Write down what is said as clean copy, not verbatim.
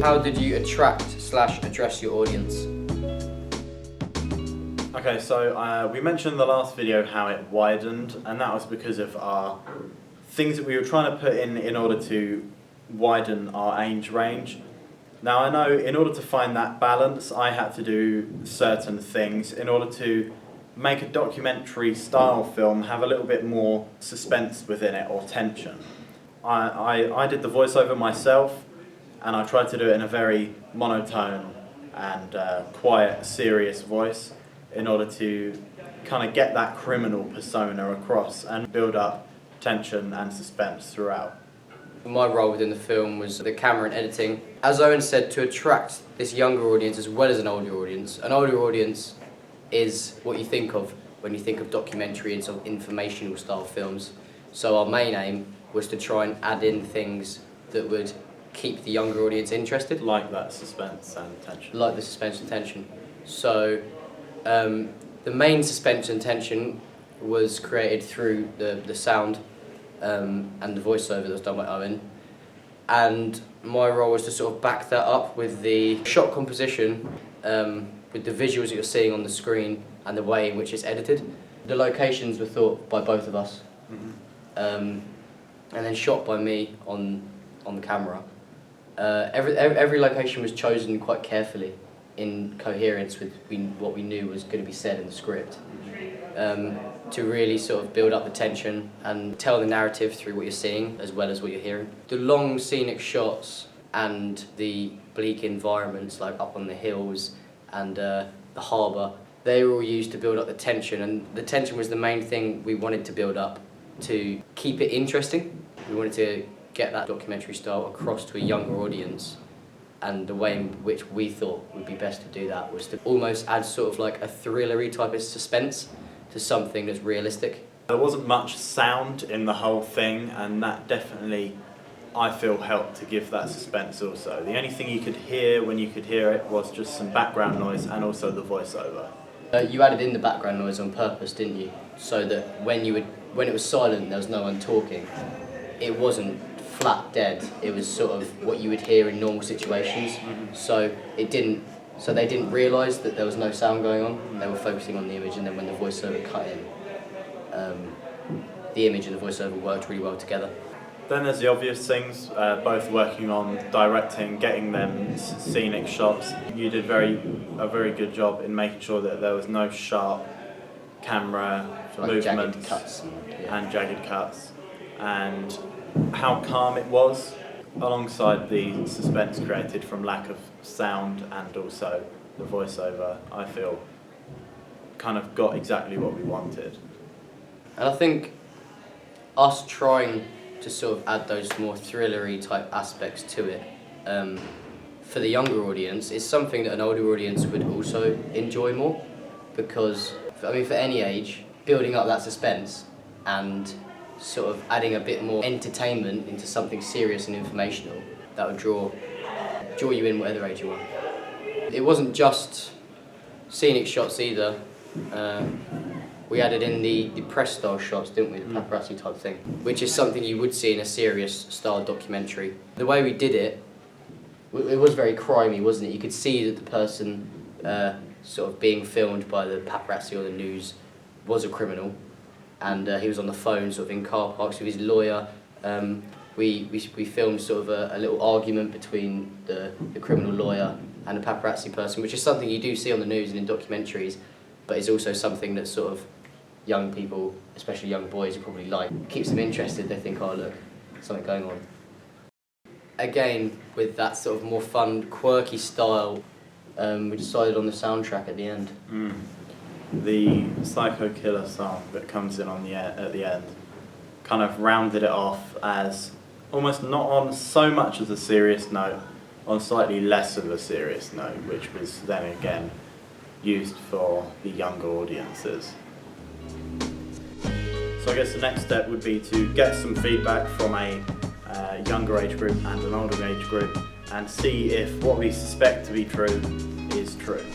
How did you attract/address your audience? Okay, so we mentioned in the last video how it widened, and that was because of our things that we were trying to put in order to widen our age range. Now I know in order to find that balance, I had to do certain things in order to make a documentary style film have a little bit more suspense within it, or tension. I did the voiceover myself, and I tried to do it in a very monotone and quiet, serious voice in order to kind of get that criminal persona across and build up tension and suspense throughout. My role within the film was the camera and editing. As Owen said, to attract this younger audience as well as an older audience. An older audience is what you think of when you think of documentary and sort of informational style films. So our main aim was to try and add in things that would keep the younger audience interested. Like that suspense and tension. Like the suspense and tension. So the main suspense and tension was created through the sound and the voiceover that was done by Owen. And my role was to sort of back that up with the shot composition, with the visuals that you're seeing on the screen and the way in which it's edited. The locations were thought by both of us, and then shot by me on the camera. Every location was chosen quite carefully in coherence with what we knew was going to be said in the script, to really sort of build up the tension and tell the narrative through what you're seeing as well as what you're hearing. The long scenic shots and the bleak environments, like up on the hills and the harbour, they were all used to build up the tension, and the tension was the main thing we wanted to build up to keep it interesting. We wanted to get that documentary style across to a younger audience, and the way in which we thought would be best to do that was to almost add sort of like a thrillery type of suspense to something that's realistic. There wasn't much sound in the whole thing, and that definitely, I feel, helped to give that suspense also. The only thing you could hear when you could hear it was just some background noise and also the voiceover. You added in the background noise on purpose, didn't you? So that when it was silent, there was no one talking, it wasn't flat dead. It was sort of what you would hear in normal situations. So they didn't realise that there was no sound going on. They were focusing on the image, and then when the voiceover cut in, the image and the voiceover worked really well together. Then there's the obvious things, both working on directing, getting them scenic shots. You did a very good job in making sure that there was no sharp camera movements jagged cuts and jagged cuts, and how calm it was, alongside the suspense created from lack of sound and also the voiceover, I feel kind of got exactly what we wanted. And I think us trying to sort of add those more thrillery type aspects to it, for the younger audience, is something that an older audience would also enjoy more, because, for any age, building up that suspense and sort of adding a bit more entertainment into something serious and informational, that would draw you in whatever age you are. It wasn't just scenic shots either. We added in the press style shots, didn't we, the paparazzi type thing, which is something you would see in a serious style documentary. The way we did it, it was very crimey, wasn't it? You could see that the person sort of being filmed by the paparazzi or the news was a criminal, and he was on the phone sort of in car parks with his lawyer. We filmed sort of a little argument between the criminal lawyer and the paparazzi person, which is something you do see on the news and in documentaries, but it's also something that sort of young people, especially young boys, probably like. It keeps them interested. They think, oh look, something going on. Again, with that sort of more fun, quirky style, we decided on the soundtrack at the end. The Psycho Killer song that comes in at the end kind of rounded it off as almost not on so much as a serious note, on slightly less of a serious note, which was then again used for the younger audiences. So I guess the next step would be to get some feedback from a younger age group and an older age group, and see if what we suspect to be true is true.